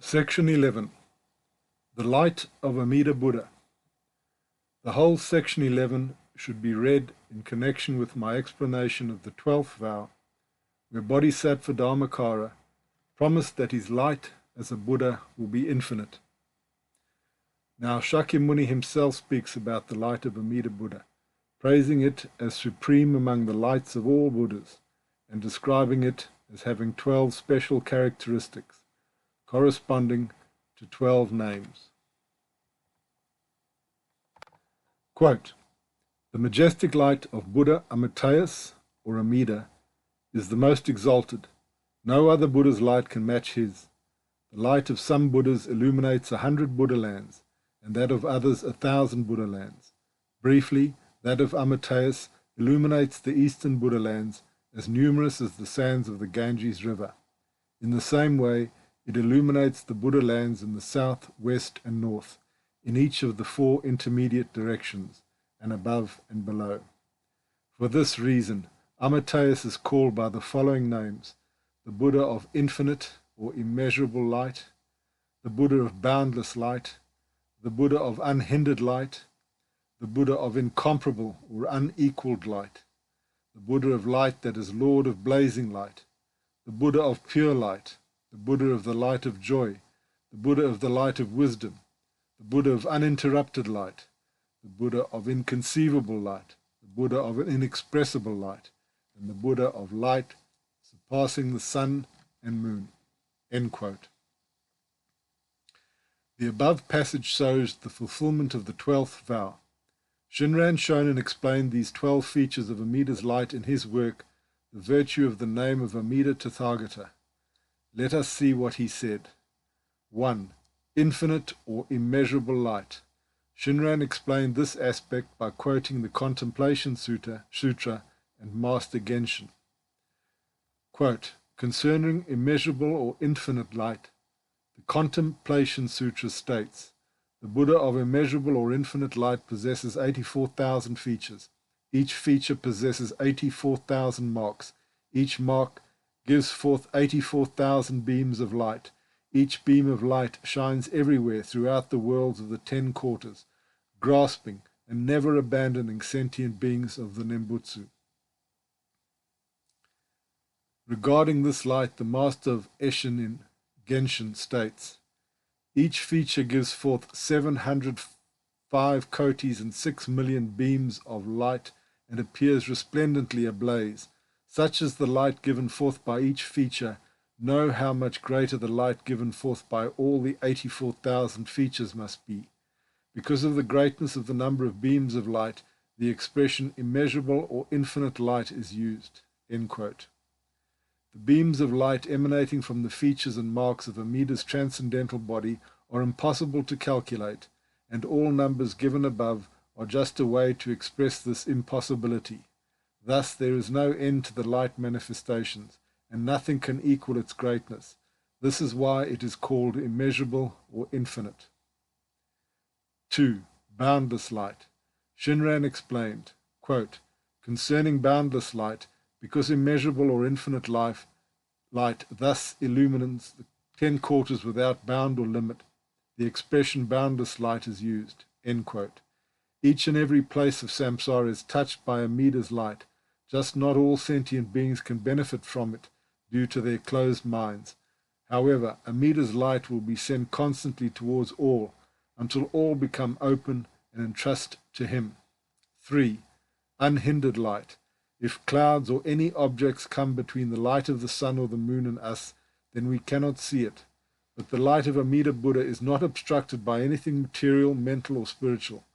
Section 11. The Light of Amida Buddha. The whole Section 11 should be read in connection with my explanation of the 12th vow, where Bodhisattva Dharmakara promised that his light as a Buddha will be infinite. Now Shakyamuni himself speaks about the light of Amida Buddha, praising it as supreme among the lights of all Buddhas, and describing it as having 12 special characteristics, corresponding to 12 names. Quote, "The majestic light of Buddha Amitayus, or Amida, is the most exalted. No other Buddha's light can match his. The light of some Buddhas illuminates 100 Buddha lands, and that of others 1,000 Buddha lands. Briefly, that of Amitayus illuminates the eastern Buddha lands, as numerous as the sands of the Ganges River. In the same way, it illuminates the Buddha lands in the south, west, and north, in each of the 4 intermediate directions, and above and below. For this reason, Amitayus is called by the following names: the Buddha of infinite or immeasurable light, the Buddha of boundless light, the Buddha of unhindered light, the Buddha of incomparable or unequaled light, the Buddha of light that is Lord of blazing light, the Buddha of pure light, the Buddha of the light of joy, the Buddha of the light of wisdom, the Buddha of uninterrupted light, the Buddha of inconceivable light, the Buddha of inexpressible light, and the Buddha of light surpassing the sun and moon." End quote. The above passage shows the fulfillment of the 12th vow. Shinran Shonin explained these 12 features of Amida's light in his work, The Virtue of the Name of Amida Tathagata. Let us see what he said. 1. Infinite or immeasurable light. Shinran explained this aspect by quoting the Contemplation Sutra and Master Genshin. Quote, "Concerning immeasurable or infinite light, the Contemplation Sutra states, the Buddha of immeasurable or infinite light possesses 84,000 features. Each feature possesses 84,000 marks. Each mark gives forth 84,000 beams of light. Each beam of light shines everywhere throughout the worlds of the 10 quarters, grasping and never abandoning sentient beings of the Nembutsu." Regarding this light, the master of Eshin Genshin states, "Each feature gives forth 705 kotis and 6 million beams of light and appears resplendently ablaze. Such is the light given forth by each feature. Know how much greater the light given forth by all the 84,000 features must be. Because of the greatness of the number of beams of light, the expression immeasurable or infinite light is used." End quote. The beams of light emanating from the features and marks of Amida's transcendental body are impossible to calculate, and all numbers given above are just a way to express this impossibility. Thus there is no end to the light manifestations, and nothing can equal its greatness. This is why it is called immeasurable or infinite. 2. Boundless light. Shinran explained, quote, "Concerning boundless light, because immeasurable or infinite light thus illumines the 10 quarters without bound or limit, the expression boundless light is used." End quote. Each and every place of samsara is touched by Amida's light, just not all sentient beings can benefit from it due to their closed minds. However, Amida's light will be sent constantly towards all, until all become open and entrust to him. 3. Unhindered light. If clouds or any objects come between the light of the sun or the moon and us, then we cannot see it. But the light of Amida Buddha is not obstructed by anything material, mental, or spiritual.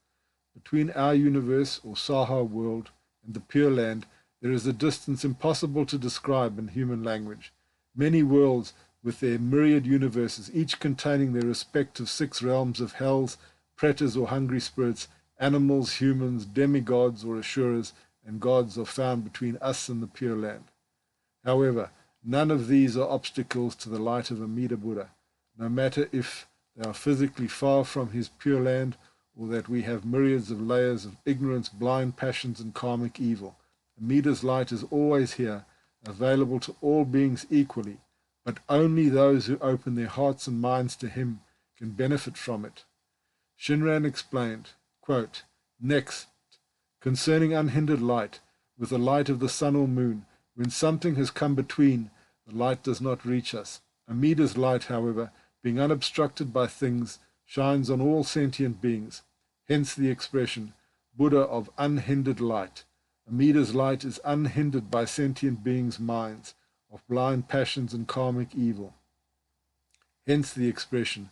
Between our universe, or Saha world, and the Pure Land, there is a distance impossible to describe in human language. Many worlds, with their myriad universes, each containing their respective 6 realms of hells, pretas or hungry spirits, animals, humans, demigods or asuras, and gods, are found between us and the Pure Land. However, none of these are obstacles to the light of Amida Buddha, no matter if they are physically far from his Pure Land, or that we have myriads of layers of ignorance, blind passions, and karmic evil. Amida's light is always here, available to all beings equally, but only those who open their hearts and minds to him can benefit from it. Shinran explained, quote, "Next, concerning unhindered light, with the light of the sun or moon, when something has come between, the light does not reach us. Amida's light, however, being unobstructed by things, shines on all sentient beings. Hence the expression, Buddha of unhindered light. Amida's light is unhindered by sentient beings' minds, of blind passions and karmic evil. Hence the expression,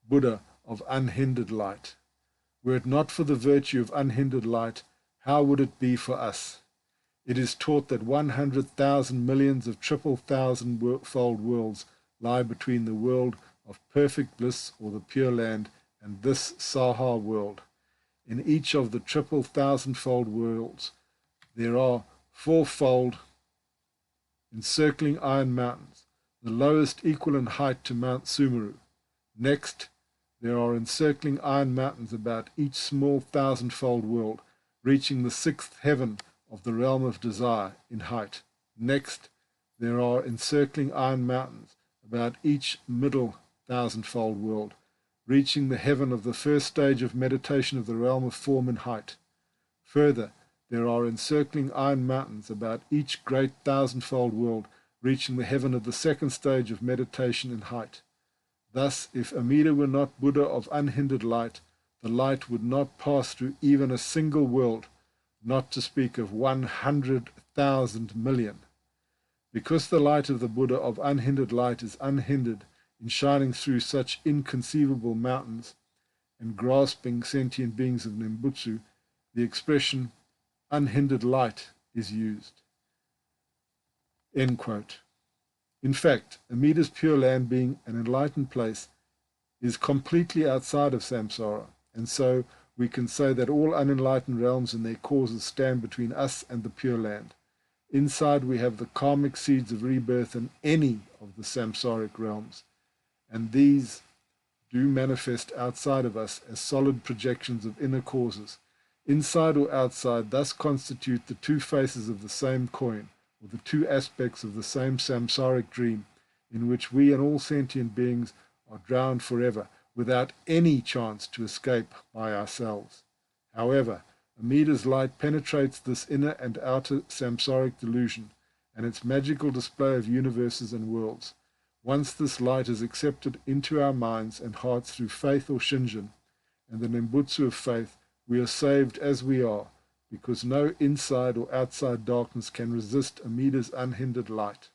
Buddha of unhindered light. Were it not for the virtue of unhindered light, how would it be for us? It is taught that 100,000 millions of triple thousand-fold worlds lie between the world of perfect bliss or the Pure Land and this Saha world. In each of the triple thousand-fold worlds there are fourfold encircling iron mountains, the lowest equal in height to Mount Sumeru. Next, there are encircling iron mountains about each small thousand-fold world, reaching the sixth heaven of the realm of desire in height. Next, there are encircling iron mountains about each middle thousand-fold world, reaching the heaven of the first stage of meditation of the realm of form in height. Further, there are encircling iron mountains about each great thousand-fold world, reaching the heaven of the second stage of meditation in height. Thus, if Amida were not Buddha of unhindered light, the light would not pass through even a single world, not to speak of 100,000 million. Because the light of the Buddha of unhindered light is unhindered in shining through such inconceivable mountains and grasping sentient beings of Nembutsu, the expression unhindered light is used." End quote. In fact, Amida's Pure Land, being an enlightened place, is completely outside of samsara, and so we can say that all unenlightened realms and their causes stand between us and the Pure Land. Inside we have the karmic seeds of rebirth in any of the samsaric realms, and these do manifest outside of us as solid projections of inner causes. Inside or outside thus constitute the two faces of the same coin, or the two aspects of the same samsaric dream, in which we and all sentient beings are drowned forever, without any chance to escape by ourselves. However, Amida's light penetrates this inner and outer samsaric delusion, and its magical display of universes and worlds. Once this light is accepted into our minds and hearts through faith or shinjin, and the nembutsu of faith, we are saved as we are, because no inside or outside darkness can resist Amida's unhindered light.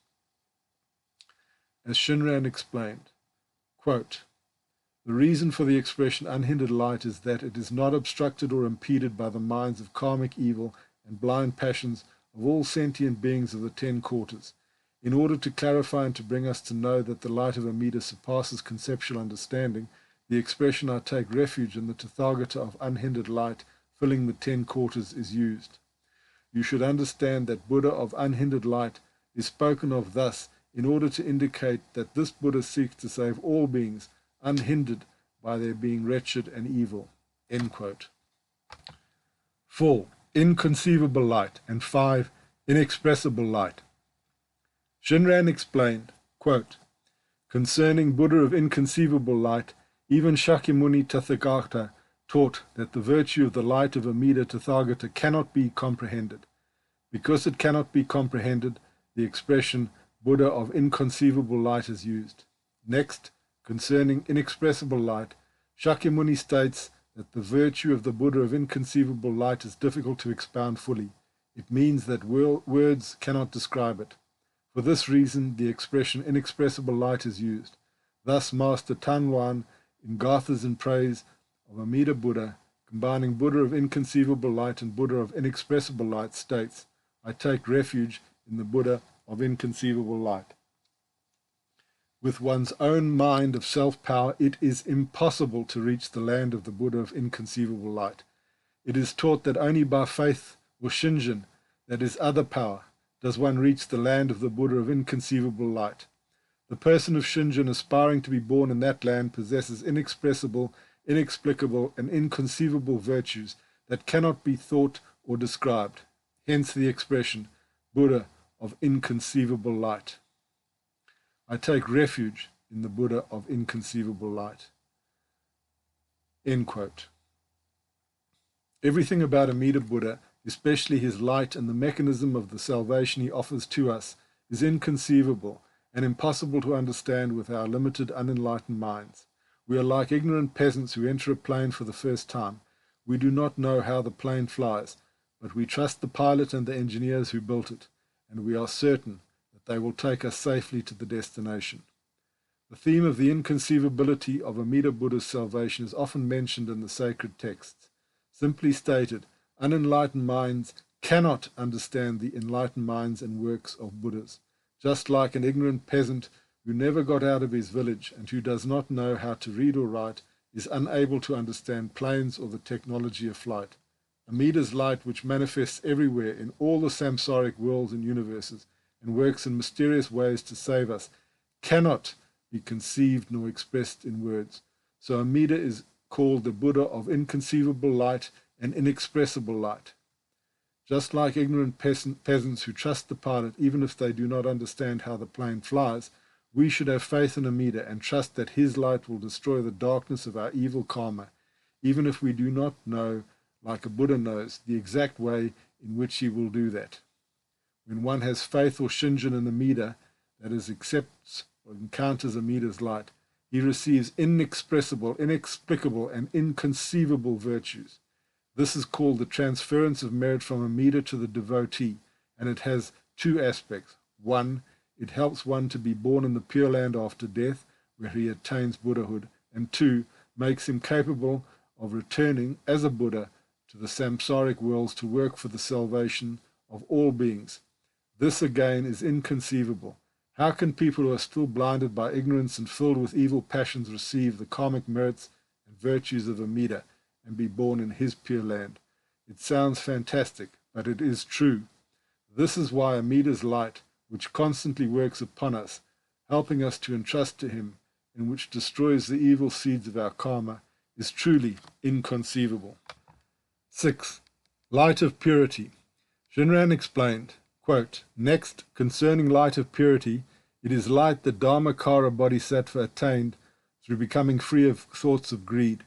As Shinran explained, quote, "The reason for the expression unhindered light is that it is not obstructed or impeded by the minds of karmic evil and blind passions of all sentient beings of the 10 quarters. In order to clarify and to bring us to know that the light of Amida surpasses conceptual understanding, the expression I take refuge in the Tathagata of unhindered light filling the 10 quarters is used. You should understand that Buddha of unhindered light is spoken of thus in order to indicate that this Buddha seeks to save all beings unhindered by their being wretched and evil." End quote. 4. Inconceivable light, and 5. Inexpressible light. Shinran explained, quote, "Concerning Buddha of inconceivable light, even Shakyamuni Tathagata taught that the virtue of the light of Amida Tathagata cannot be comprehended. Because it cannot be comprehended, the expression Buddha of inconceivable light is used. Next, concerning inexpressible light, Shakyamuni states that the virtue of the Buddha of inconceivable light is difficult to expound fully. It means that words cannot describe it. For this reason, the expression inexpressible light is used. Thus, Master Tanwan, in Gathas in Praise of Amida Buddha, combining Buddha of inconceivable light and Buddha of inexpressible light, states, "I take refuge in the Buddha of inconceivable light." With one's own mind of self-power, it is impossible to reach the land of the Buddha of inconceivable light. It is taught that only by faith or shinjin, that is other power, does one reach the land of the Buddha of inconceivable light. The person of shinjin aspiring to be born in that land possesses inexpressible, inexplicable, and inconceivable virtues that cannot be thought or described. Hence the expression, Buddha of inconceivable light. I take refuge in the Buddha of Inconceivable Light. End quote. Everything about Amida Buddha, especially his light and the mechanism of the salvation he offers to us, is inconceivable and impossible to understand with our limited, unenlightened minds. We are like ignorant peasants who enter a plane for the first time. We do not know how the plane flies, but we trust the pilot and the engineers who built it, and we are certain that they will take us safely to the destination. The theme of the inconceivability of Amida Buddha's salvation is often mentioned in the sacred texts. Simply stated, unenlightened minds cannot understand the enlightened minds and works of Buddhas, just like an ignorant peasant who never got out of his village and who does not know how to read or write is unable to understand planes or the technology of flight. Amida's light, which manifests everywhere in all the samsaric worlds and universes and works in mysterious ways to save us, cannot be conceived nor expressed in words. So Amida is called the Buddha of Inconceivable Light and Inexpressible Light. Just like ignorant peasants who trust the pilot even if they do not understand how the plane flies, we should have faith in Amida and trust that his light will destroy the darkness of our evil karma, even if we do not know, like a Buddha knows, the exact way in which he will do that. When one has faith or shinjin in Amida, that is, accepts or encounters Amida's light, he receives inexpressible, inexplicable, and inconceivable virtues. This is called the transference of merit from Amida to the devotee, and it has two aspects. One, it helps one to be born in the Pure Land after death, where he attains Buddhahood, and two, makes him capable of returning as a Buddha to the samsaric worlds to work for the salvation of all beings. This again is inconceivable. How can people who are still blinded by ignorance and filled with evil passions receive the karmic merits and virtues of Amida and be born in his Pure Land? It sounds fantastic, but it is true. This is why Amida's light, which constantly works upon us, helping us to entrust to him, and which destroys the evil seeds of our karma, is truly inconceivable. 6. Light of Purity. Shinran explained, quote, next, concerning light of purity, it is light that Dharmakara Bodhisattva attained through becoming free of thoughts of greed.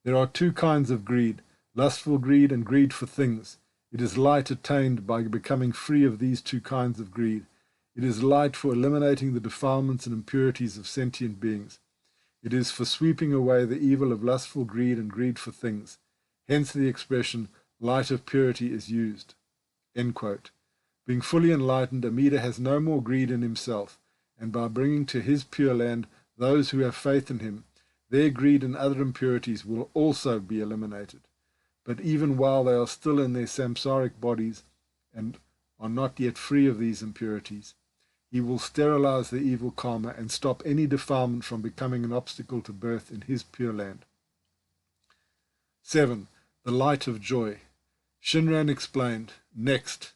There are two kinds of greed, lustful greed and greed for things. It is light attained by becoming free of these two kinds of greed. It is light for eliminating the defilements and impurities of sentient beings. It is for sweeping away the evil of lustful greed and greed for things. Hence the expression, light of purity is used. End quote. Being fully enlightened, Amida has no more greed in himself, and by bringing to his Pure Land those who have faith in him, their greed and other impurities will also be eliminated. But even while they are still in their samsaric bodies and are not yet free of these impurities, he will sterilize the evil karma and stop any defilement from becoming an obstacle to birth in his Pure Land. 7. The light of joy. Shinran explained, next,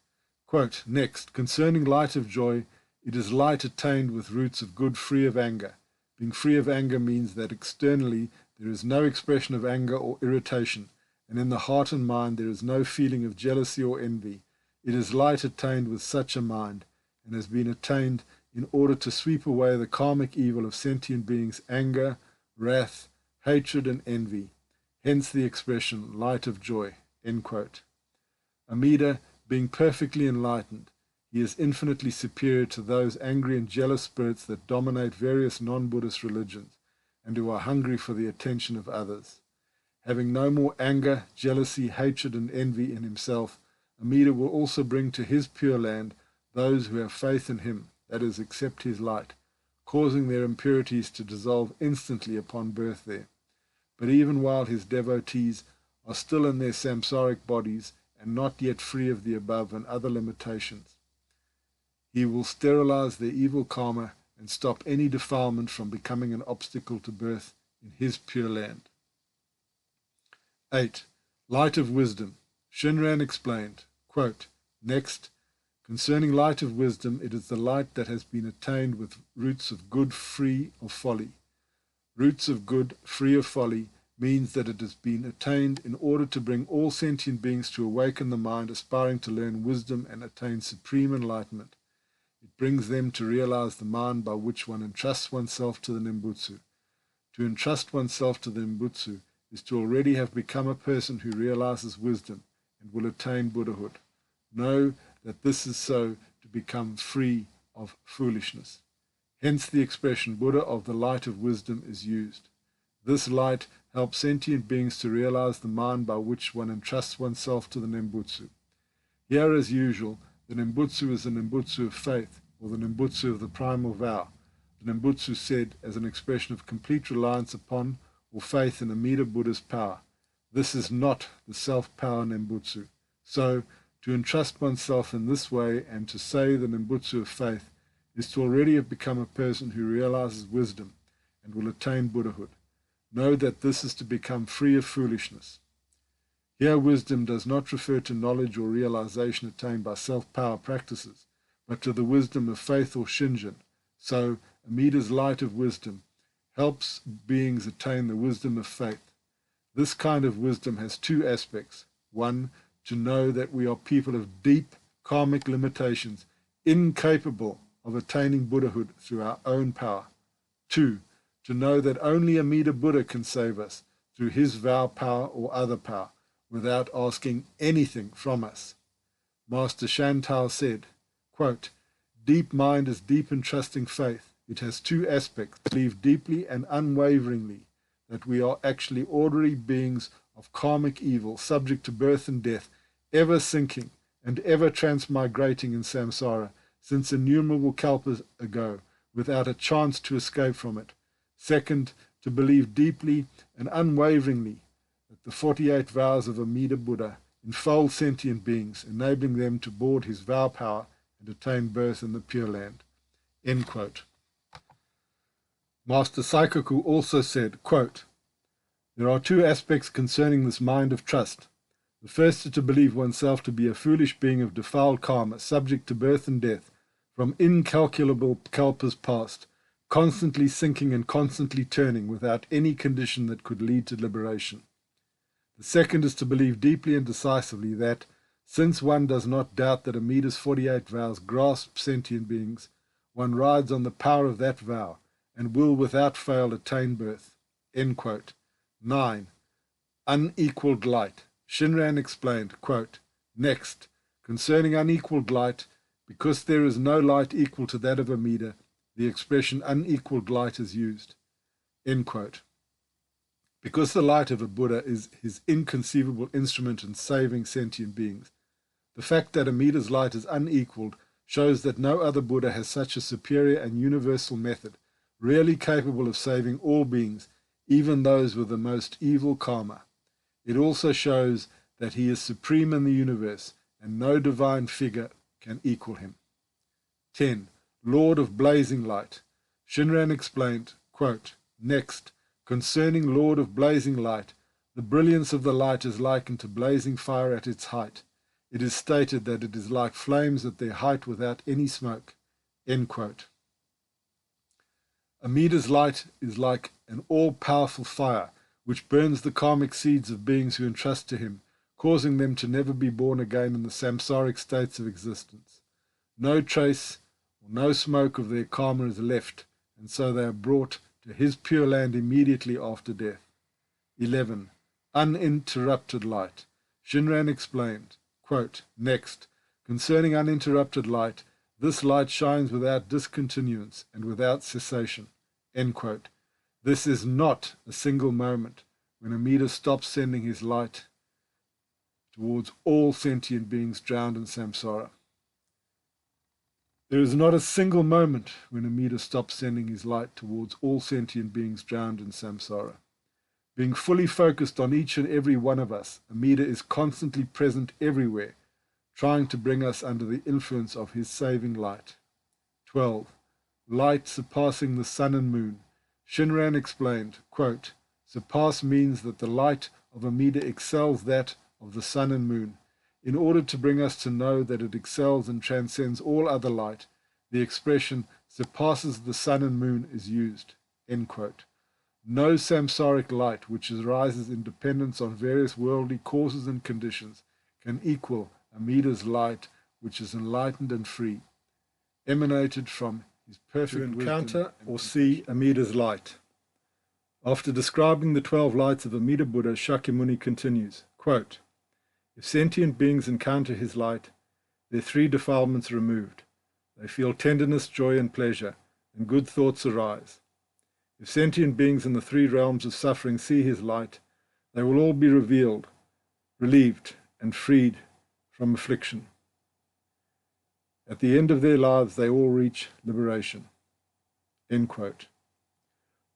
quote, next, concerning light of joy, it is light attained with roots of good free of anger. Being free of anger means that externally there is no expression of anger or irritation, and in the heart and mind there is no feeling of jealousy or envy. It is light attained with such a mind, and has been attained in order to sweep away the karmic evil of sentient beings' anger, wrath, hatred, and envy. Hence the expression, light of joy. End quote. Amida, being perfectly enlightened, he is infinitely superior to those angry and jealous spirits that dominate various non-Buddhist religions and who are hungry for the attention of others. Having no more anger, jealousy, hatred, and envy in himself, Amida will also bring to his Pure Land those who have faith in him, that is, accept his light, causing their impurities to dissolve instantly upon birth there. But even while his devotees are still in their samsaric bodies and not yet free of the above and other limitations, he will sterilize their evil karma and stop any defilement from becoming an obstacle to birth in his Pure Land. 8. Light of wisdom. Shinran explained, quote, next, concerning light of wisdom, it is the light that has been attained with roots of good free of folly. Roots of good free of folly means that it has been attained in order to bring all sentient beings to awaken the mind aspiring to learn wisdom and attain supreme enlightenment. It brings them to realize the mind by which one entrusts oneself to the Nembutsu. To entrust oneself to the Nembutsu is to already have become a person who realizes wisdom and will attain Buddhahood. Know that this is so to become free of foolishness. Hence the expression Buddha of the light of wisdom is used. This light helps sentient beings to realize the mind by which one entrusts oneself to the Nembutsu. Here, as usual, the Nembutsu is the Nembutsu of faith, or the Nembutsu of the primal vow. The Nembutsu said as an expression of complete reliance upon or faith in Amida Buddha's power. This is not the self-power Nembutsu. So, to entrust oneself in this way and to say the Nembutsu of faith is to already have become a person who realizes wisdom and will attain Buddhahood. Know that this is to become free of foolishness. Here wisdom does not refer to knowledge or realization attained by self-power practices, but to the wisdom of faith or shinjin. So, Amida's light of wisdom helps beings attain the wisdom of faith. This kind of wisdom has two aspects. One, to know that we are people of deep karmic limitations, incapable of attaining Buddhahood through our own power. Two, to know that only Amida Buddha can save us through his vow power or other power, without asking anything from us. Master Shantou said, quote, "Deep mind is deep and trusting faith. It has two aspects. Believe deeply and unwaveringly that we are actually ordinary beings of karmic evil, subject to birth and death, ever sinking and ever transmigrating in samsara since innumerable kalpas ago, without a chance to escape from it. Second, to believe deeply and unwaveringly that the 48 vows of Amida Buddha enfold sentient beings, enabling them to board his vow power and attain birth in the Pure Land." End quote. Master Saikoku also said, quote, "There are two aspects concerning this mind of trust. The first is to believe oneself to be a foolish being of defiled karma, subject to birth and death, from incalculable kalpas past, constantly sinking and constantly turning without any condition that could lead to liberation. The second is to believe deeply and decisively that, since one does not doubt that Amida's 48 vows grasp sentient beings, one rides on the power of that vow and will without fail attain birth." End quote. 9. Unequaled Light. Shinran explained, quote, "Next, concerning unequaled light, because there is no light equal to that of Amida, the expression unequaled light is used." End quote. Because the light of a Buddha is his inconceivable instrument in saving sentient beings, the fact that Amida's light is unequaled shows that no other Buddha has such a superior and universal method, really capable of saving all beings, even those with the most evil karma. It also shows that he is supreme in the universe, and no divine figure can equal him. 10. Lord of Blazing Light. Shinran explained, quote, "Next, concerning Lord of Blazing Light, the brilliance of the light is likened to blazing fire at its height. It is stated that it is like flames at their height without any smoke." End quote. Amida's light is like an all-powerful fire, which burns the karmic seeds of beings who entrust to him, causing them to never be born again in the samsaric states of existence. No trace or no smoke of their karma is left, and so they are brought to his Pure Land immediately after death. 11. Uninterrupted Light. Shinran explained, quote, "Next, concerning uninterrupted light, this light shines without discontinuance and without cessation." End quote. This is not a single moment when Amida stops sending his light towards all sentient beings drowned in samsara. There is not a single moment when Amida stops sending his light towards all sentient beings drowned in samsara. Being fully focused on each and every one of us, Amida is constantly present everywhere, trying to bring us under the influence of his saving light. 12. Light surpassing the sun and moon. Shinran explained, quote, "Surpass means that the light of Amida excels that of the sun and moon. In order to bring us to know that it excels and transcends all other light, the expression surpasses the sun and moon is used." End quote. No samsaric light, which arises in dependence on various worldly causes and conditions, can equal Amida's light, which is enlightened and free. emanated from his perfect wisdom. To encounter or see Amida's light. After describing the 12 lights of Amida Buddha, Shakyamuni continues, quote, if sentient beings encounter his light, their 3 defilements are removed. They feel tenderness, joy, and pleasure, and good thoughts arise. If sentient beings in the 3 realms of suffering see his light, they will all be revealed, relieved, and freed from affliction. At the end of their lives, they all reach liberation. End quote.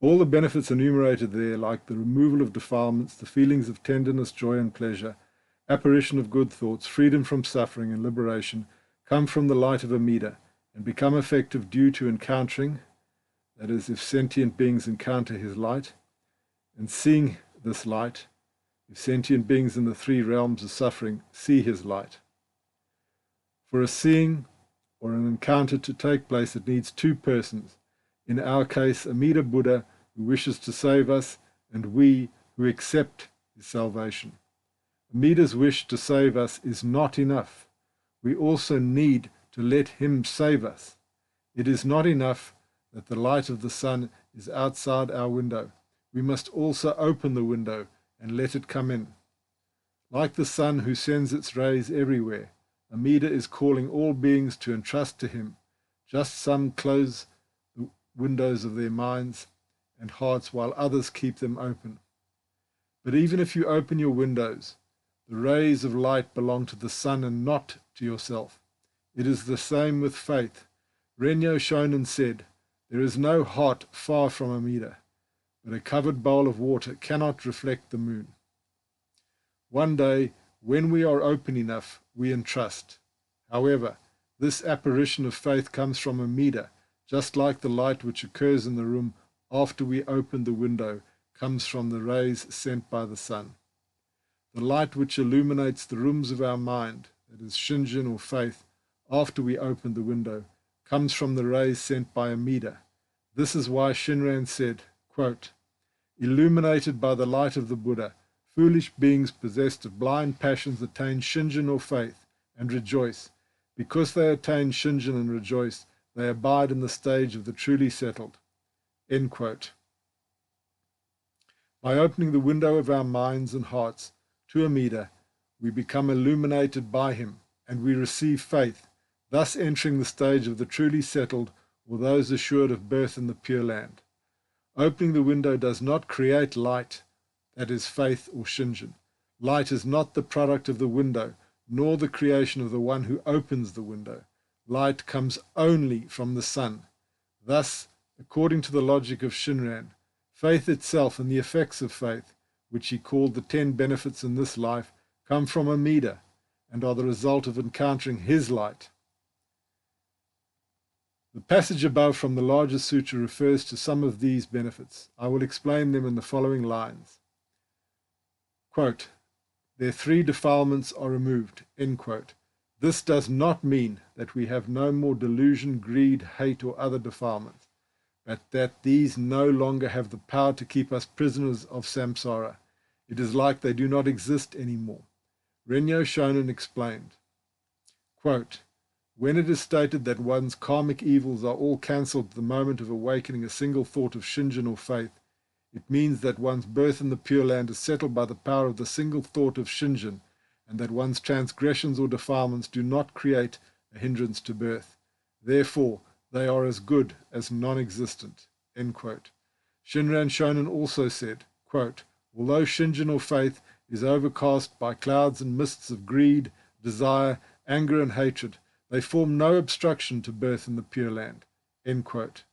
All the benefits enumerated there, like the removal of defilements, the feelings of tenderness, joy, and pleasure, apparition of good thoughts, freedom from suffering, and liberation, come from the light of Amida and become effective due to encountering, that is, if sentient beings encounter his light, and seeing this light, if sentient beings in the 3 realms of suffering see his light. For a seeing or an encounter to take place, it needs 2 persons. In our case, Amida Buddha, who wishes to save us, and we who accept his salvation. Amida's wish to save us is not enough. We also need to let him save us. It is not enough that the light of the sun is outside our window. We must also open the window and let it come in. Like the sun who sends its rays everywhere, Amida is calling all beings to entrust to him. Just some close the windows of their minds and hearts while others keep them open. But even if you open your windows, the rays of light belong to the sun and not to yourself. It is the same with faith. Renyo Shonin said, there is no heart far from Amida, but a covered bowl of water cannot reflect the moon. One day, when we are open enough, we entrust. However, this apparition of faith comes from Amida, just like the light which occurs in the room after we open the window comes from the rays sent by the sun. The light which illuminates the rooms of our mind, that is Shinjin or faith, after we open the window, comes from the rays sent by Amida. This is why Shinran said, quote, illuminated by the light of the Buddha, foolish beings possessed of blind passions attain Shinjin or faith and rejoice. Because they attain Shinjin and rejoice, they abide in the stage of the truly settled. End quote. By opening the window of our minds and hearts to Amida, we become illuminated by him, and we receive faith, thus entering the stage of the truly settled, or those assured of birth in the Pure Land. Opening the window does not create light, that is faith or Shinjin. Light is not the product of the window, nor the creation of the one who opens the window. Light comes only from the sun. Thus, according to the logic of Shinran, faith itself and the effects of faith, which he called the 10 benefits in this life, come from Amida and are the result of encountering his light. The passage above from the larger sutra refers to some of these benefits. I will explain them in the following lines. Quote, their 3 defilements are removed. End quote. This does not mean that we have no more delusion, greed, hate, or other defilements, but that these no longer have the power to keep us prisoners of samsara. It is like they do not exist anymore. Renyo Shonin explained, quote, when it is stated that one's karmic evils are all cancelled at the moment of awakening a single thought of Shinjin or faith, it means that one's birth in the Pure Land is settled by the power of the single thought of Shinjin, and that one's transgressions or defilements do not create a hindrance to birth. Therefore, they are as good as non-existent. End quote. Shinran Shonin also said, quote, although Shinjin or faith is overcast by clouds and mists of greed, desire, anger, and hatred, they form no obstruction to birth in the Pure Land. End quote.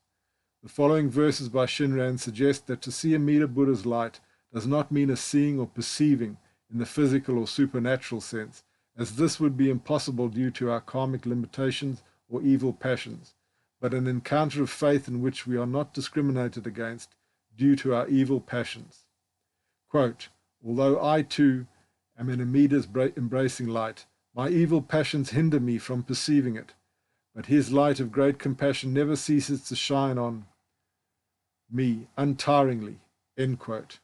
The following verses by Shinran suggest that to see Amida Buddha's light does not mean a seeing or perceiving in the physical or supernatural sense, as this would be impossible due to our karmic limitations or evil passions, but an encounter of faith in which we are not discriminated against due to our evil passions. Quote, although I too am in Amida's embracing light, my evil passions hinder me from perceiving it, but his light of great compassion never ceases to shine on me untiringly. End quote.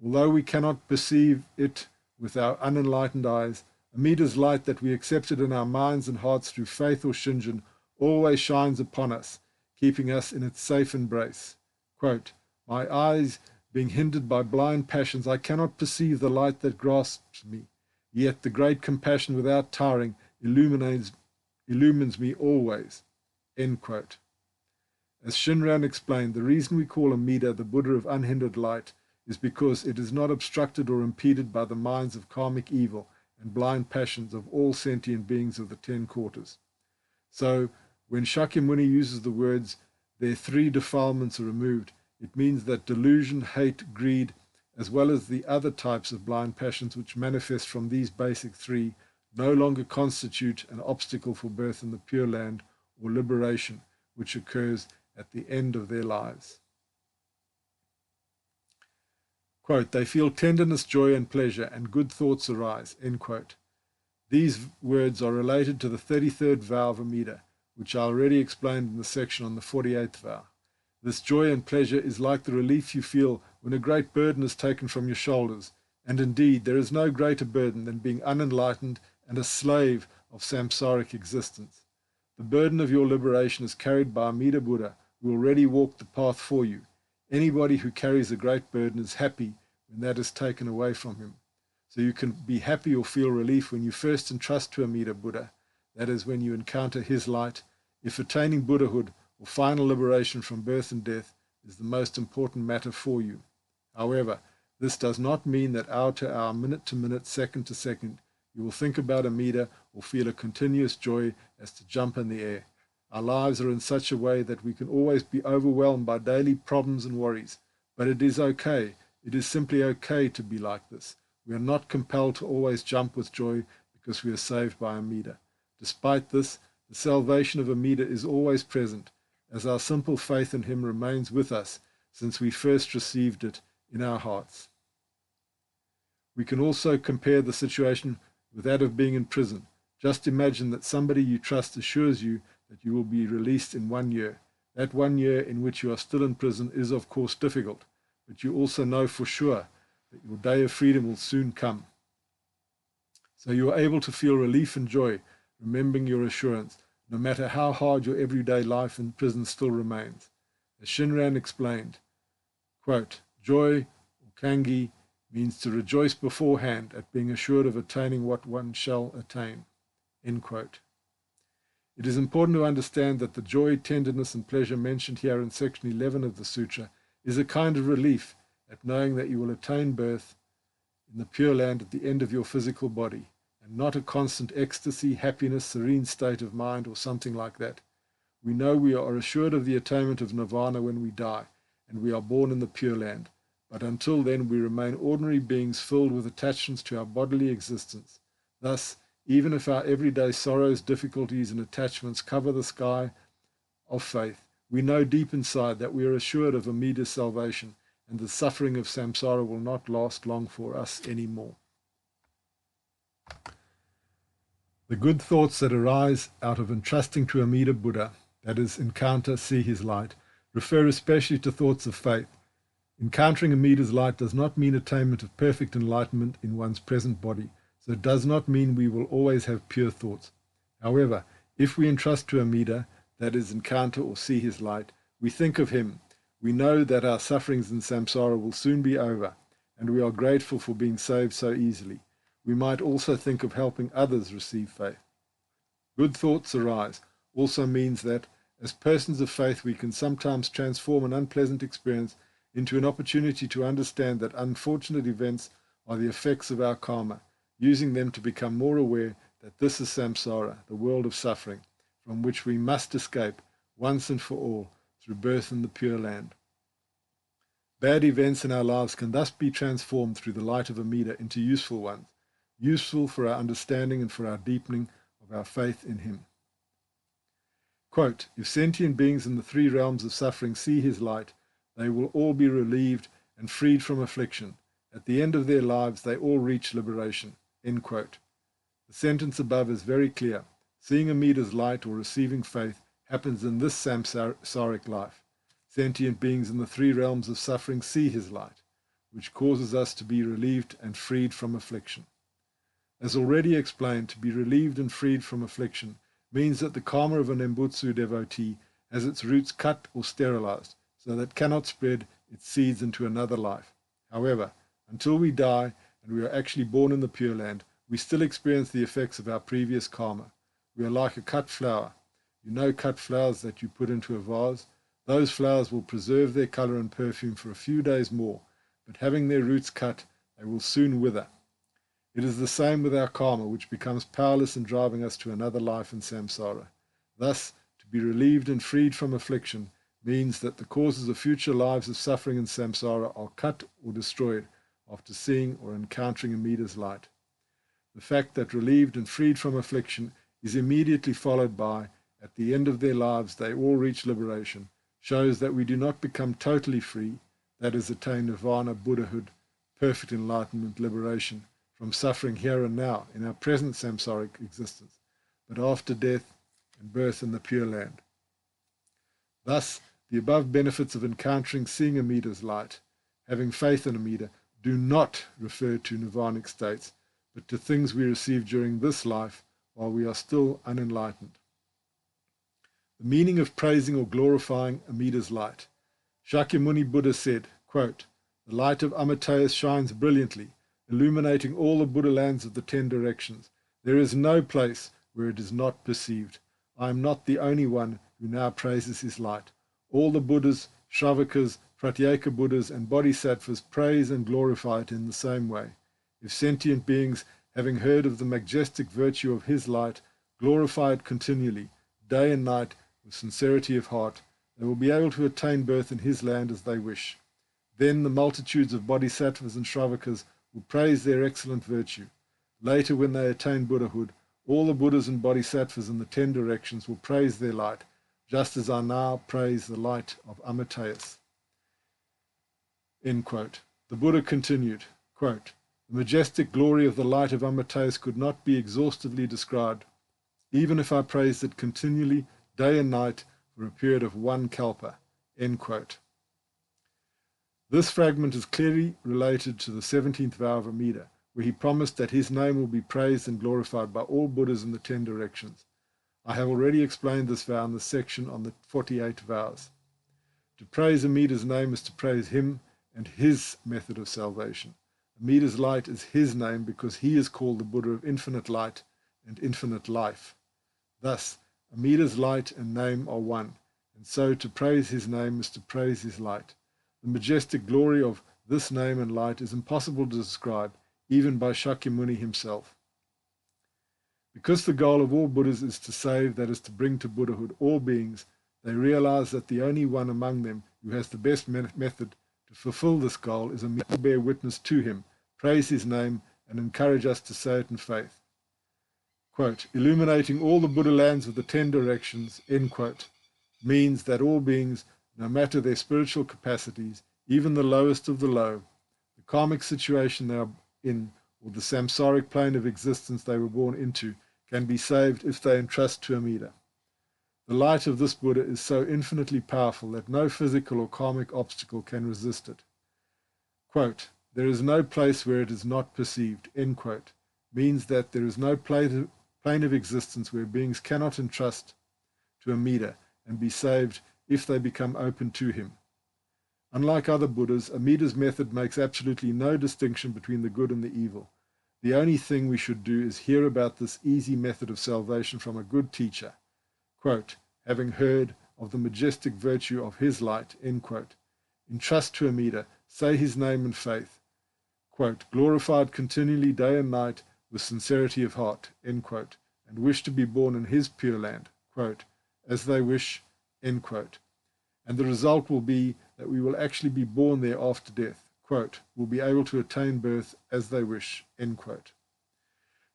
Although we cannot perceive it with our unenlightened eyes, Amida's light that we accepted in our minds and hearts through faith or Shinjin always shines upon us, keeping us in its safe embrace. Quote, my eyes being hindered by blind passions, I cannot perceive the light that grasps me, yet the great compassion without tiring illumines me always. End quote. As Shinran explained, the reason we call Amida the Buddha of unhindered light is because it is not obstructed or impeded by the minds of karmic evil and blind passions of all sentient beings of the 10 quarters. So, when Shakyamuni uses the words, their 3 defilements are removed, it means that delusion, hate, greed, as well as the other types of blind passions which manifest from these basic 3, no longer constitute an obstacle for birth in the Pure Land or liberation, which occurs at the end of their lives. Quote, they feel tenderness, joy, and pleasure, and good thoughts arise. End quote. These words are related to the 33rd vow of Amida, which I already explained in the section on the 48th vow. This joy and pleasure is like the relief you feel when a great burden is taken from your shoulders, and indeed there is no greater burden than being unenlightened and a slave of samsaric existence. The burden of your liberation is carried by Amida Buddha, who already walked the path for you. Anybody who carries a great burden is happy when that is taken away from him. So you can be happy or feel relief when you first entrust to Amida Buddha, that is, when you encounter his light, if attaining Buddhahood or final liberation from birth and death is the most important matter for you. However, this does not mean that hour to hour, minute to minute, second to second, you will think about Amida or feel a continuous joy as to jump in the air. Our lives are in such a way that we can always be overwhelmed by daily problems and worries. But it is okay. It is simply okay to be like this. We are not compelled to always jump with joy because we are saved by Amida. Despite this, the salvation of Amida is always present, as our simple faith in him remains with us since we first received it in our hearts. We can also compare the situation with that of being in prison. Just imagine that somebody you trust assures you that you will be released in 1 year. That 1 year in which you are still in prison is of course difficult, but you also know for sure that your day of freedom will soon come. So you are able to feel relief and joy, remembering your assurance, no matter how hard your everyday life in prison still remains. As Shinran explained, quote, joy, or kangi, means to rejoice beforehand at being assured of attaining what one shall attain. End quote. It is important to understand that the joy, tenderness, and pleasure mentioned here in section 11 of the Sutra is a kind of relief at knowing that you will attain birth in the Pure Land at the end of your physical body, and not a constant ecstasy, happiness, serene state of mind, or something like that. We know we are assured of the attainment of nirvana when we die, and we are born in the Pure Land. But until then, we remain ordinary beings filled with attachments to our bodily existence. Thus, even if our everyday sorrows, difficulties, and attachments cover the sky of faith, we know deep inside that we are assured of Amida's salvation, and the suffering of samsara will not last long for us anymore. The good thoughts that arise out of entrusting to Amida Buddha, that is, encounter, see his light, refer especially to thoughts of faith. Encountering Amida's light does not mean attainment of perfect enlightenment in one's present body, so it does not mean we will always have pure thoughts. However, if we entrust to Amida, that is, encounter or see his light, we think of him. We know that our sufferings in samsara will soon be over, and we are grateful for being saved so easily. We might also think of helping others receive faith. Good thoughts arise also means that, as persons of faith, we can sometimes transform an unpleasant experience into an opportunity to understand that unfortunate events are the effects of our karma, using them to become more aware that this is samsara, the world of suffering, from which we must escape once and for all through birth in the Pure Land. Bad events in our lives can thus be transformed through the light of Amida into useful ones, useful for our understanding and for our deepening of our faith in him. Quote, if sentient beings in the 3 realms of suffering see his light, they will all be relieved and freed from affliction. At the end of their lives, they all reach liberation. End quote. The sentence above is very clear. Seeing Amida's light or receiving faith happens in this samsaric life. Sentient beings in the 3 realms of suffering see his light, which causes us to be relieved and freed from affliction. As already explained, to be relieved and freed from affliction means that the karma of an Nembutsu devotee has its roots cut or sterilized, so that it cannot spread its seeds into another life. However, until we die and we are actually born in the Pure Land, we still experience the effects of our previous karma. We are like a cut flower. You know cut flowers that you put into a vase? Those flowers will preserve their color and perfume for a few days more, but having their roots cut, they will soon wither. It is the same with our karma, which becomes powerless in driving us to another life in samsara. Thus, to be relieved and freed from affliction means that the causes of future lives of suffering in samsara are cut or destroyed after seeing or encountering Amida's light. The fact that relieved and freed from affliction is immediately followed by, at the end of their lives, they all reach liberation, shows that we do not become totally free, that is, attain nirvana, Buddhahood, perfect enlightenment, liberation, from suffering here and now in our present samsaric existence, but after death and birth in the Pure Land. Thus, the above benefits of encountering, seeing Amida's light, having faith in Amida, do not refer to nirvanic states, but to things we receive during this life while we are still unenlightened. The meaning of praising or glorifying Amida's light. Shakyamuni Buddha said, quote, "The light of Amitayus shines brilliantly, illuminating all the Buddha lands of the 10 directions. There is no place where it is not perceived. I am not the only one who now praises his light. All the Buddhas, Shravakas, Pratyeka Buddhas, and Bodhisattvas praise and glorify it in the same way. If sentient beings, having heard of the majestic virtue of his light, glorify it continually, day and night, with sincerity of heart, they will be able to attain birth in his land as they wish. Then the multitudes of Bodhisattvas and Shravakas will praise their excellent virtue. Later, when they attain Buddhahood, all the Buddhas and Bodhisattvas in the 10 directions will praise their light, just as I now praise the light of Amitayus." End quote. The Buddha continued, quote, "The majestic glory of the light of Amitayus could not be exhaustively described, even if I praised it continually, day and night, for a period of 1 kalpa." End quote. This fragment is clearly related to the 17th vow of Amida, where he promised that his name will be praised and glorified by all Buddhas in the 10 directions. I have already explained this vow in the section on the 48 vows. To praise Amida's name is to praise him and his method of salvation. Amida's light is his name because he is called the Buddha of infinite light and infinite life. Thus, Amida's light and name are one, and so to praise his name is to praise his light. The majestic glory of this name and light is impossible to describe, even by Shakyamuni himself. Because the goal of all Buddhas is to save, that is to bring to Buddhahood, all beings, they realize that the only one among them who has the best method to fulfill this goal is Amida to bear witness to him, praise his name, and encourage us to say it in faith. Quote, "Illuminating all the Buddha lands of the 10 directions," end quote, means that all beings, no matter their spiritual capacities, even the lowest of the low, the karmic situation they are in, or the samsaric plane of existence they were born into, can be saved if they entrust to Amida. The light of this Buddha is so infinitely powerful that no physical or karmic obstacle can resist it. Quote, "There is no place where it is not perceived," end quote, means that there is no plane of existence where beings cannot entrust to Amida and be saved if they become open to him. Unlike other Buddhas, Amida's method makes absolutely no distinction between the good and the evil. The only thing we should do is hear about this easy method of salvation from a good teacher. Quote, "Having heard of the majestic virtue of his light," end quote, entrust to Amida, say his name in faith, quote, "glorified continually day and night with sincerity of heart," end quote, and wish to be born in his Pure Land, quote, "as they wish," end quote. And the result will be that we will actually be born there after death, quote, "will be able to attain birth as they wish," end quote.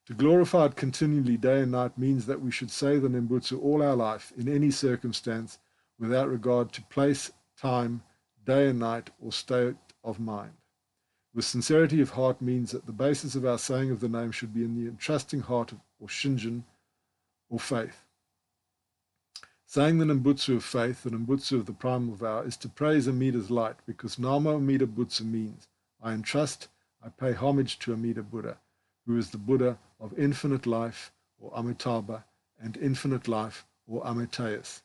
To glorify it continually day and night means that we should say the Nembutsu all our life, in any circumstance, without regard to place, time, day and night, or state of mind. With sincerity of heart means that the basis of our saying of the name should be in the entrusting heart or shinjin, or faith. Saying the Nembutsu of faith, the Nembutsu of the primal vow, is to praise Amida's light, because Namo Amida Butsu means, I entrust, I pay homage to Amida Buddha, who is the Buddha of infinite life, or Amitabha, and infinite life, or Amitas.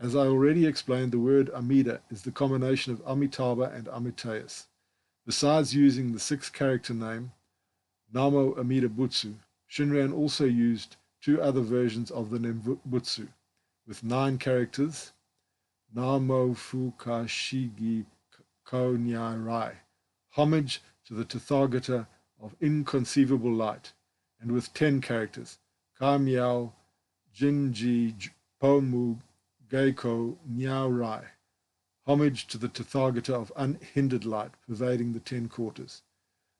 As I already explained, the word Amida is the combination of Amitabha and Amitas. Besides using the 6-character name, Namo Amida Butsu, Shinran also used 2 other versions of the Nembutsu, with 9 characters, Namo Fukashigi Konyai Rai, homage to the Tathagata of Inconceivable Light, and with 10 characters, Kamiao Jinji Pomu Geiko Nyao Rai, homage to the Tathagata of Unhindered Light pervading the 10 quarters.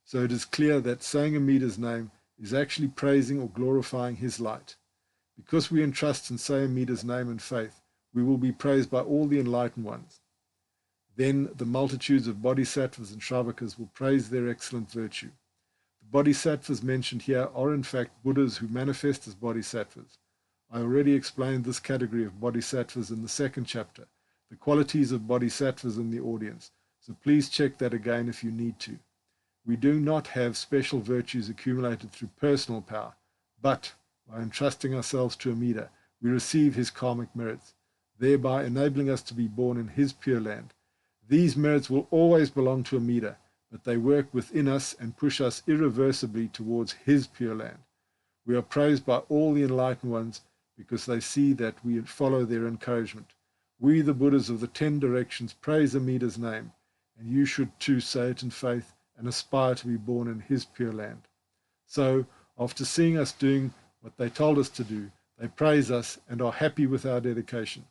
So it is clear that saying Amida's name is actually praising or glorifying his light. Because we entrust and say Amida's name in faith, we will be praised by all the enlightened ones. Then the multitudes of bodhisattvas and shravakas will praise their excellent virtue. The bodhisattvas mentioned here are in fact Buddhas who manifest as bodhisattvas. I already explained this category of bodhisattvas in the 2nd chapter, the qualities of bodhisattvas in the audience, so please check that again if you need to. We do not have special virtues accumulated through personal power, but by entrusting ourselves to Amida, we receive his karmic merits, thereby enabling us to be born in his pure land. These merits will always belong to Amida, but they work within us and push us irreversibly towards his pure land. We are praised by all the enlightened ones because they see that we follow their encouragement. We, the Buddhas of the 10 directions, praise Amida's name, and you should too say it in faith and aspire to be born in his pure land. So, after seeing us doing what they told us to do, they praise us and are happy with our dedication.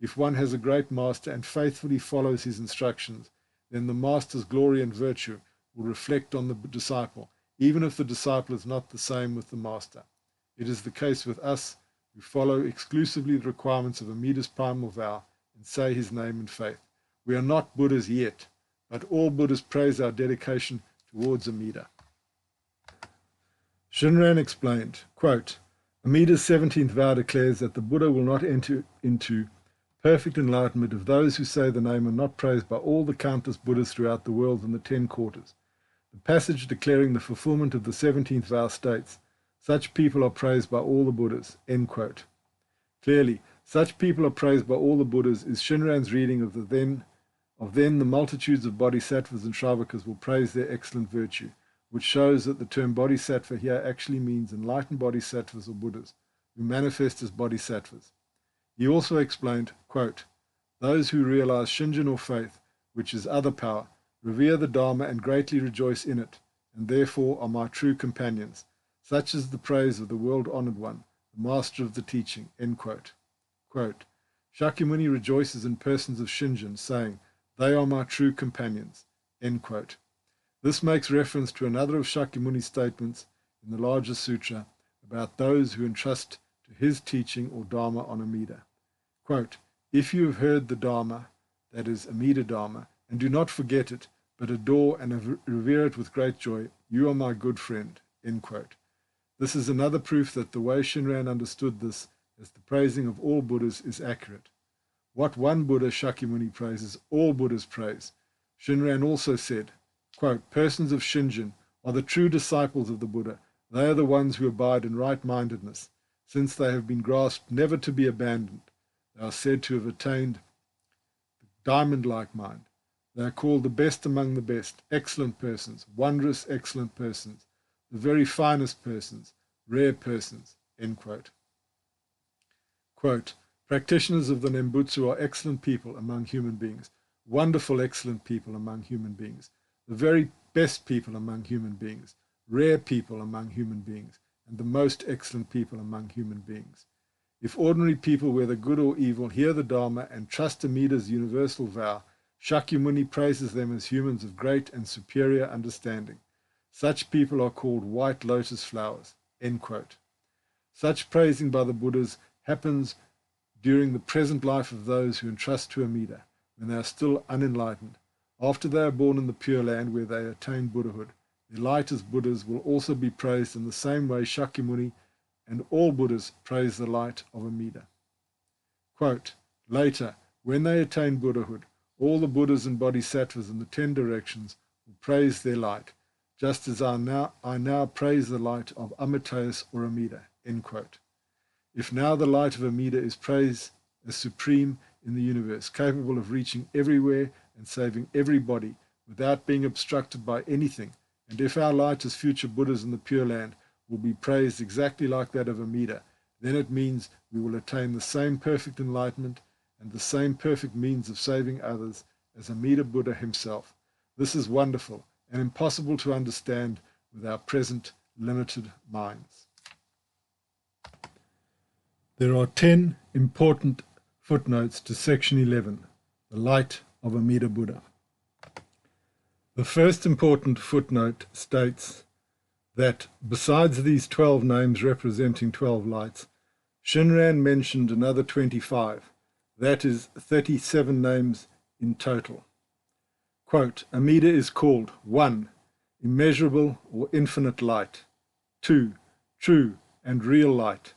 If one has a great master and faithfully follows his instructions, then the master's glory and virtue will reflect on the disciple, even if the disciple is not the same with the master. It is the case with us who follow exclusively the requirements of Amida's primal vow and say his name in faith. We are not Buddhas yet, but all Buddhas praise our dedication towards Amida. Shinran explained, quote, Amida's 17th vow declares that the Buddha will not enter into perfect enlightenment if those who say the name are not praised by all the countless Buddhas throughout the world in the 10 quarters. The passage declaring the fulfillment of the 17th vow states, such people are praised by all the Buddhas, end quote. Clearly, such people are praised by all the Buddhas is Shinran's reading of then the multitudes of bodhisattvas and shravakas will praise their excellent virtue, which shows that the term bodhisattva here actually means enlightened bodhisattvas or Buddhas, who manifest as bodhisattvas. He also explained, quote, those who realize Shinjin or faith, which is other power, revere the Dharma and greatly rejoice in it, and therefore are my true companions. Such is the praise of the world-honored one, the master of the teaching, end quote. Quote, Shakyamuni rejoices in persons of Shinjin, saying, they are my true companions, end quote. This makes reference to another of Shakyamuni's statements in the larger sutra about those who entrust to his teaching or Dharma on Amida. Quote, if you have heard the Dharma, that is Amida Dharma, and do not forget it, but adore and revere it with great joy, you are my good friend, end quote. This is another proof that the way Shinran understood this as the praising of all Buddhas is accurate. What one Buddha Shakyamuni praises, all Buddhas praise. Shinran also said, quote, persons of Shinjin are the true disciples of the Buddha. They are the ones who abide in right-mindedness. Since they have been grasped never to be abandoned, they are said to have attained the diamond-like mind. They are called the best among the best, excellent persons, wondrous excellent persons, the very finest persons, rare persons, end quote. Quote, practitioners of the Nembutsu are excellent people among human beings, wonderful excellent people among human beings, the very best people among human beings, rare people among human beings, and the most excellent people among human beings. If ordinary people, whether good or evil, hear the Dharma and trust Amida's universal vow, Shakyamuni praises them as humans of great and superior understanding. Such people are called white lotus flowers, end quote. Such praising by the Buddhas happens during the present life of those who entrust to Amida, when they are still unenlightened. After they are born in the Pure Land where they attain Buddhahood, their light as Buddhas will also be praised in the same way Shakyamuni and all Buddhas praise the light of Amida. Quote, later, when they attain Buddhahood, all the Buddhas and Bodhisattvas in the 10 directions will praise their light, just as I now praise the light of Amitas or Amida, end quote. If now the light of Amida is praised as supreme in the universe, capable of reaching everywhere and saving everybody without being obstructed by anything, and if our light as future Buddhas in the Pure Land will be praised exactly like that of Amida, then it means we will attain the same perfect enlightenment and the same perfect means of saving others as Amida Buddha himself. This is wonderful and impossible to understand with our present limited minds. There are 10 important footnotes to section 11, the light of Amida Buddha. The first important footnote states that besides these 12 names representing 12 lights, Shinran mentioned another 25, that is 37 names in total. Quote, Amida is called 1. Immeasurable or infinite light, 2. True and real light,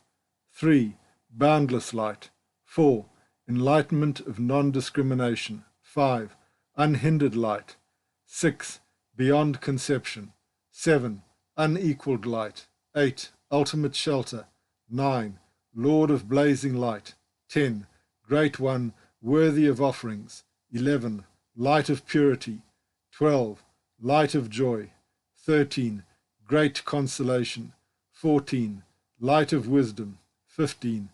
3. Boundless light, 4. Enlightenment of non-discrimination, 5. Unhindered light, 6. Beyond conception, 7. Unequaled light, 8. Ultimate shelter, 9. Lord of blazing light, 10. Great one, worthy of offerings, 11. Light of purity, 12. Light of joy, 13. Great consolation, 14. Light of wisdom, 15.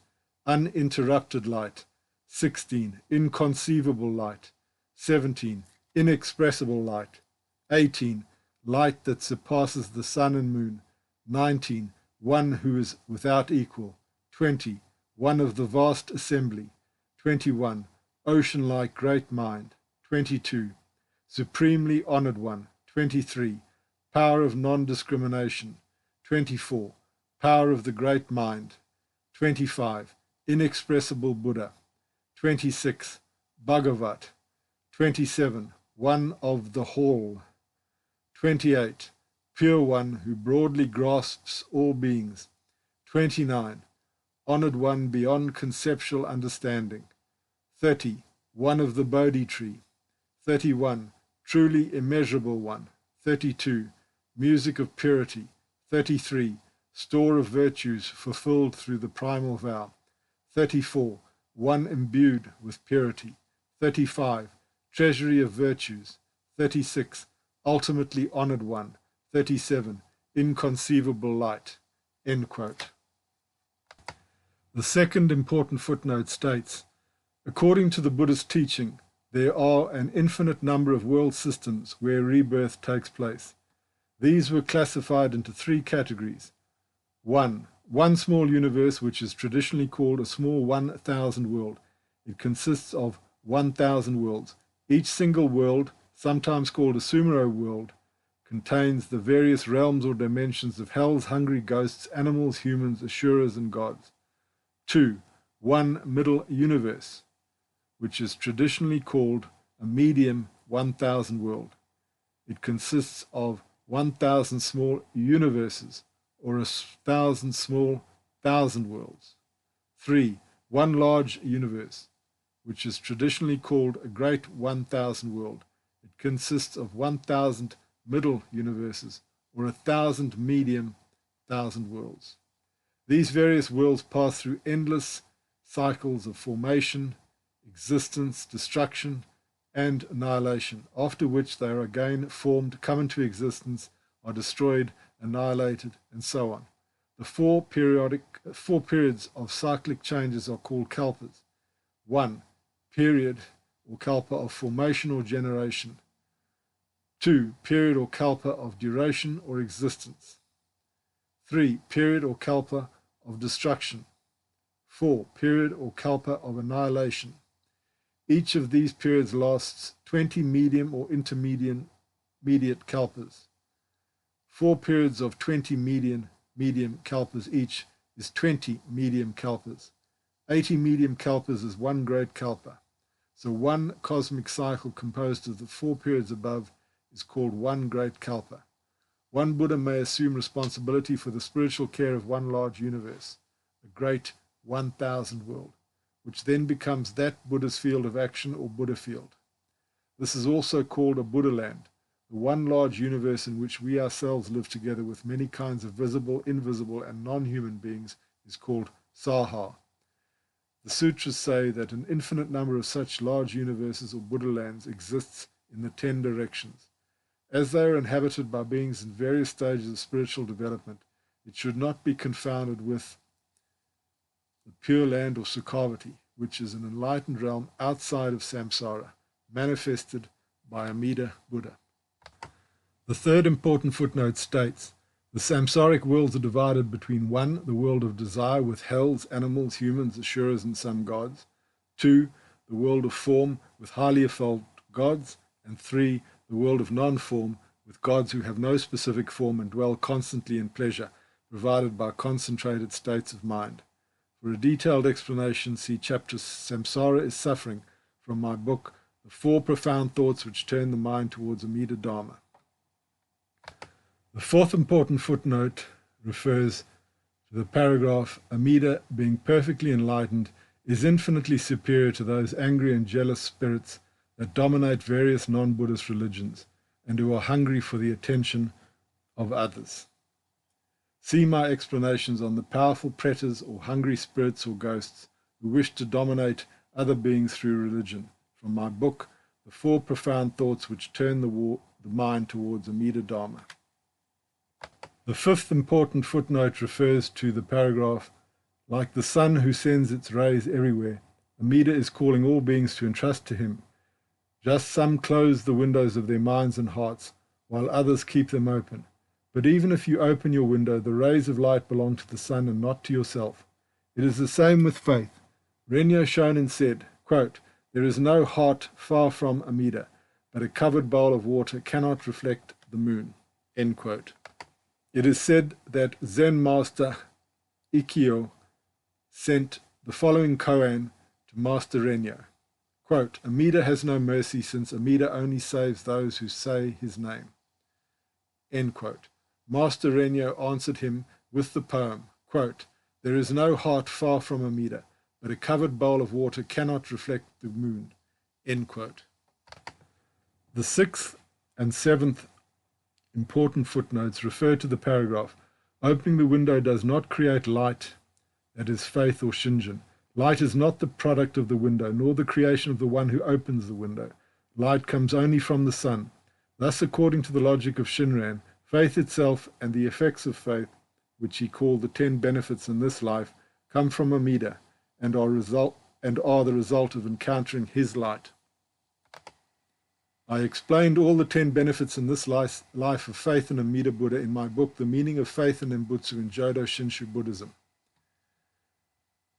Uninterrupted light, 16. Inconceivable light, 17. Inexpressible light, 18. Light that surpasses the sun and moon, 19. One who is without equal, 20. One of the vast assembly, 21. Ocean-like great mind, 22. Supremely honored one, 23. Power of non-discrimination, 24. Power of the great mind, 25. Inexpressible Buddha, 26. Bhagavat, 27. One of the whole, 28. Pure one who broadly grasps all beings, 29. Honored one beyond conceptual understanding, 30. One of the Bodhi tree, 31. Truly immeasurable one, 32. Music of purity, 33. Store of virtues fulfilled through the primal vow, 34. One imbued with purity, 35. Treasury of virtues, 36. Ultimately honored one, 37. Inconceivable light. End quote. The second important footnote states, according to the Buddhist teaching, there are an infinite number of world systems where rebirth takes place. These were classified into 3 categories. 1. One small universe, which is traditionally called a small 1,000 world. It consists of 1,000 worlds. Each single world, sometimes called a Sumero world, contains the various realms or dimensions of hell's hungry ghosts, animals, humans, asuras, and gods. 2. One middle universe, which is traditionally called a medium 1,000 world. It consists of 1,000 small universes, or 1,000 small 1,000 worlds. 3. One large universe, which is traditionally called a great 1,000 world. It consists of 1,000 middle universes, or 1,000 medium 1,000 worlds. These various worlds pass through endless cycles of formation, existence, destruction, and annihilation, after which they are again formed, come into existence, are destroyed, annihilated, and so on. The 4 periods of cyclic changes are called kalpas. 1. Period or kalpa of formation or generation. 2. Period or kalpa of duration or existence. 3. Period or kalpa of destruction. 4. Period or kalpa of annihilation. Each of these periods lasts 20 medium or intermediate kalpas. 4 periods of 20 medium kalpas each is 20 medium kalpas. 80 medium kalpas is 1 great kalpa. So one cosmic cycle composed of the 4 periods above is called 1 great kalpa. One Buddha may assume responsibility for the spiritual care of one large universe, a great 1,000 world, which then becomes that Buddha's field of action or Buddha field. This is also called a Buddha land, the one large universe in which we ourselves live together with many kinds of visible, invisible, and non-human beings is called Saha. The sutras say that an infinite number of such large universes or Buddha lands exists in the 10 directions. As they are inhabited by beings in various stages of spiritual development, it should not be confounded with the Pure Land or Sukhavati, which is an enlightened realm outside of samsara, manifested by Amida Buddha. The third important footnote states, the samsaric worlds are divided between 1, the world of desire with hells, animals, humans, asuras, and some gods; 2, the world of form with highly evolved gods; and 3, the world of non-form with gods who have no specific form and dwell constantly in pleasure, provided by concentrated states of mind. For a detailed explanation, see chapter Samsara is Suffering from my book, The 4 Profound Thoughts Which Turn the Mind Towards Amida Dharma. The fourth important footnote refers to the paragraph, Amida, being perfectly enlightened, is infinitely superior to those angry and jealous spirits that dominate various non-Buddhist religions and who are hungry for the attention of others. See my explanations on the powerful pretas or hungry spirits or ghosts who wish to dominate other beings through religion, from my book, The 4 Profound Thoughts Which Turn the Mind Towards Amida Dharma. The fifth important footnote refers to the paragraph, like the sun who sends its rays everywhere, Amida is calling all beings to entrust to him. Just some close the windows of their minds and hearts, while others keep them open. But even if you open your window, the rays of light belong to the sun and not to yourself. It is the same with faith. Renyo Shonin said, quote, there is no heart far from Amida, but a covered bowl of water cannot reflect the moon. End quote. It is said that Zen master Ikkyo sent the following koan to Master Renyo. Quote, Amida has no mercy, since Amida only saves those who say his name. End quote. Master Renyo answered him with the poem, quote, there is no heart far from Amida, but a covered bowl of water cannot reflect the moon. End quote. The sixth and seventh important footnotes refer to the paragraph, opening the window does not create light, that is faith or shinjin. Light is not the product of the window, nor the creation of the one who opens the window. Light comes only from the sun. Thus, according to the logic of Shinran, faith itself and the effects of faith, which he called the 10 benefits in this life, come from Amida and are the result of encountering his light. I explained all the 10 benefits in this life of faith in Amida Buddha in my book, The Meaning of Faith in Nembutsu in Jodo Shinshu Buddhism.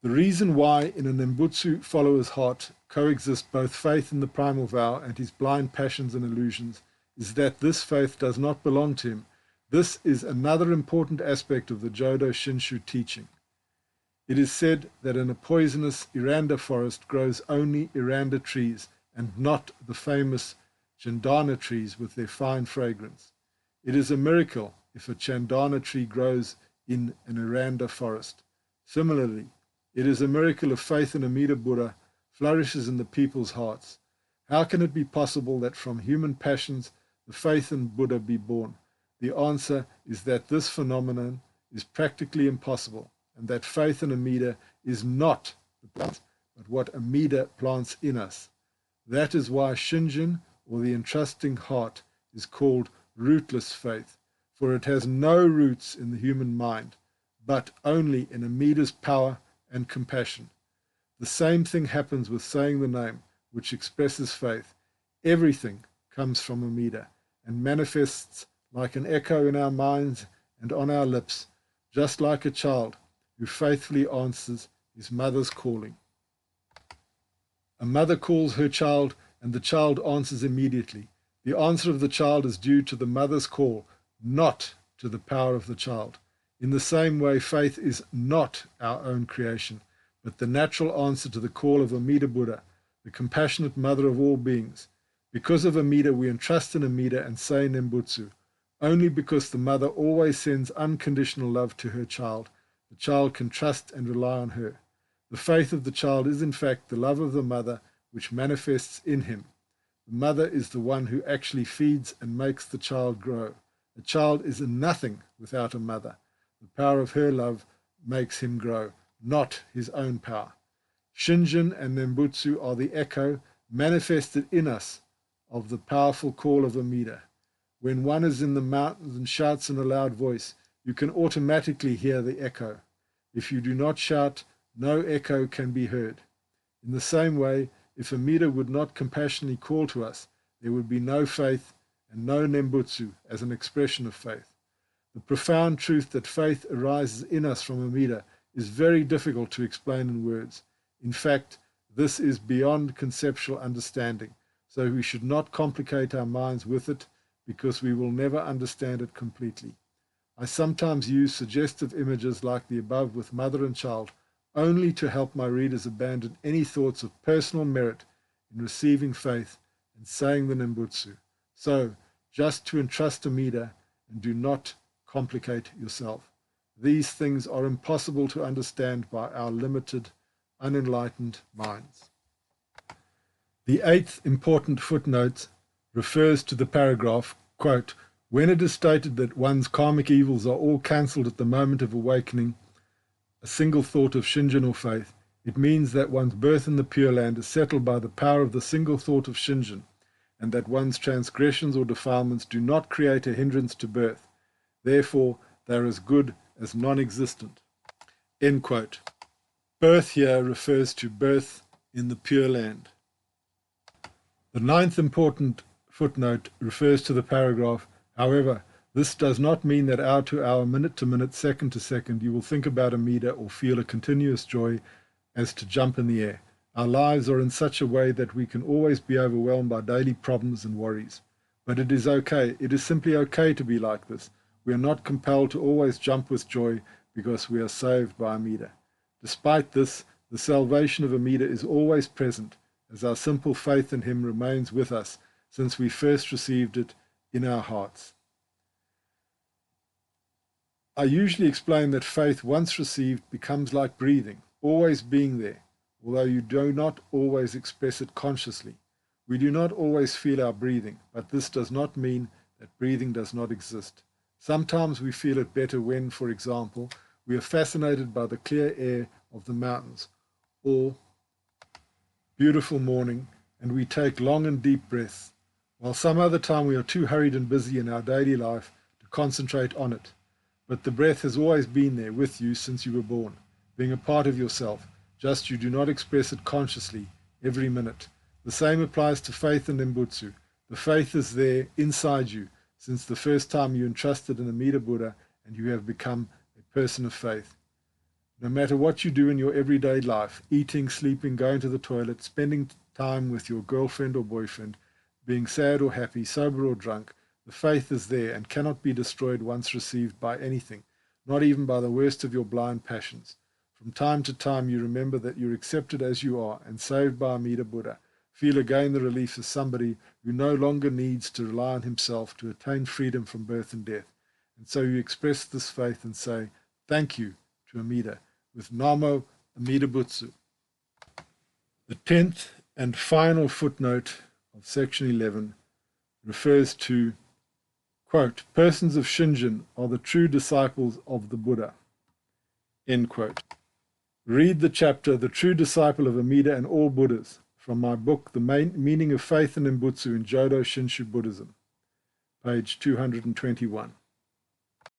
The reason why in a Nembutsu follower's heart coexist both faith in the primal vow and his blind passions and illusions is that this faith does not belong to him. This is another important aspect of the Jodo Shinshu teaching. It is said that in a poisonous Iranda forest grows only Iranda trees and not the famous Chandana trees with their fine fragrance. It is a miracle if a Chandana tree grows in an Iranda forest. Similarly, it is a miracle if faith in Amida Buddha flourishes in the people's hearts. How can it be possible that from human passions the faith in Buddha be born? The answer is that this phenomenon is practically impossible, and that faith in Amida is not the plant, but what Amida plants in us. That is why Shinjin, or the entrusting heart, is called rootless faith, for it has no roots in the human mind, but only in Amida's power and compassion. The same thing happens with saying the name, which expresses faith. Everything comes from Amida and manifests like an echo in our minds and on our lips, just like a child who faithfully answers his mother's calling. A mother calls her child, and the child answers immediately. The answer of the child is due to the mother's call, not to the power of the child. In the same way, faith is not our own creation, but the natural answer to the call of Amida Buddha, the compassionate mother of all beings. Because of Amida, we entrust in Amida and say Nembutsu. Only because the mother always sends unconditional love to her child, the child can trust and rely on her. The faith of the child is in fact the love of the mother, which manifests in him. The mother is the one who actually feeds and makes the child grow. A child is nothing without a mother. The power of her love makes him grow. not his own power. Shinjin and Nembutsu are the echo manifested in us of the powerful call of Amida. When one is in the mountains and shouts in a loud voice, you can automatically hear the echo. If you do not shout, no echo can be heard. In the same way, if Amida would not compassionately call to us, there would be no faith and no Nembutsu as an expression of faith. The profound truth that faith arises in us from Amida is very difficult to explain in words. In fact, this is beyond conceptual understanding, so we should not complicate our minds with it, because we will never understand it completely. I sometimes use suggestive images like the above with mother and child, only to help my readers abandon any thoughts of personal merit in receiving faith and saying the Nembutsu. So, just to entrust Amida and do not complicate yourself. These things are impossible to understand by our limited, unenlightened minds. The eighth important footnote refers to the paragraph, quote, when it is stated that one's karmic evils are all cancelled at the moment of awakening, a single thought of Shinjin or faith, it means that one's birth in the Pure Land is settled by the power of the single thought of Shinjin, and that one's transgressions or defilements do not create a hindrance to birth. Therefore, they are as good as non-existent. End quote. Birth here refers to birth in the Pure Land. The ninth important footnote refers to the paragraph, however, this does not mean that hour to hour, minute to minute, second to second, you will think about Amida or feel a continuous joy as to jump in the air. Our lives are in such a way that we can always be overwhelmed by daily problems and worries. But it is okay. It is simply okay to be like this. We are not compelled to always jump with joy because we are saved by Amida. Despite this, the salvation of Amida is always present, as our simple faith in him remains with us since we first received it in our hearts. I usually explain that faith once received becomes like breathing, always being there, although you do not always express it consciously. We do not always feel our breathing, but this does not mean that breathing does not exist. Sometimes we feel it better when, for example, we are fascinated by the clear air of the mountains, or beautiful morning, and we take long and deep breaths, while some other time we are too hurried and busy in our daily life to concentrate on it. But the breath has always been there with you since you were born, being a part of yourself, just you do not express it consciously every minute. The same applies to faith and Nembutsu. The faith is there inside you since the first time you entrusted in Amida Buddha and you have become a person of faith. No matter what you do in your everyday life, eating, sleeping, going to the toilet, spending time with your girlfriend or boyfriend, being sad or happy, sober or drunk, the faith is there and cannot be destroyed once received by anything, not even by the worst of your blind passions. From time to time you remember that you're accepted as you are and saved by Amida Buddha. Feel again the relief of somebody who no longer needs to rely on himself to attain freedom from birth and death. And so you express this faith and say, thank you to Amida, with Namo Amida Butsu. The 10th and final footnote of section 11 refers to, quote, persons of Shinjin are the true disciples of the Buddha, end quote. Read the chapter, The True Disciple of Amida and All Buddhas, from my book, The Meaning of Faith and Nembutsu in Jodo Shinshu Buddhism, page 221.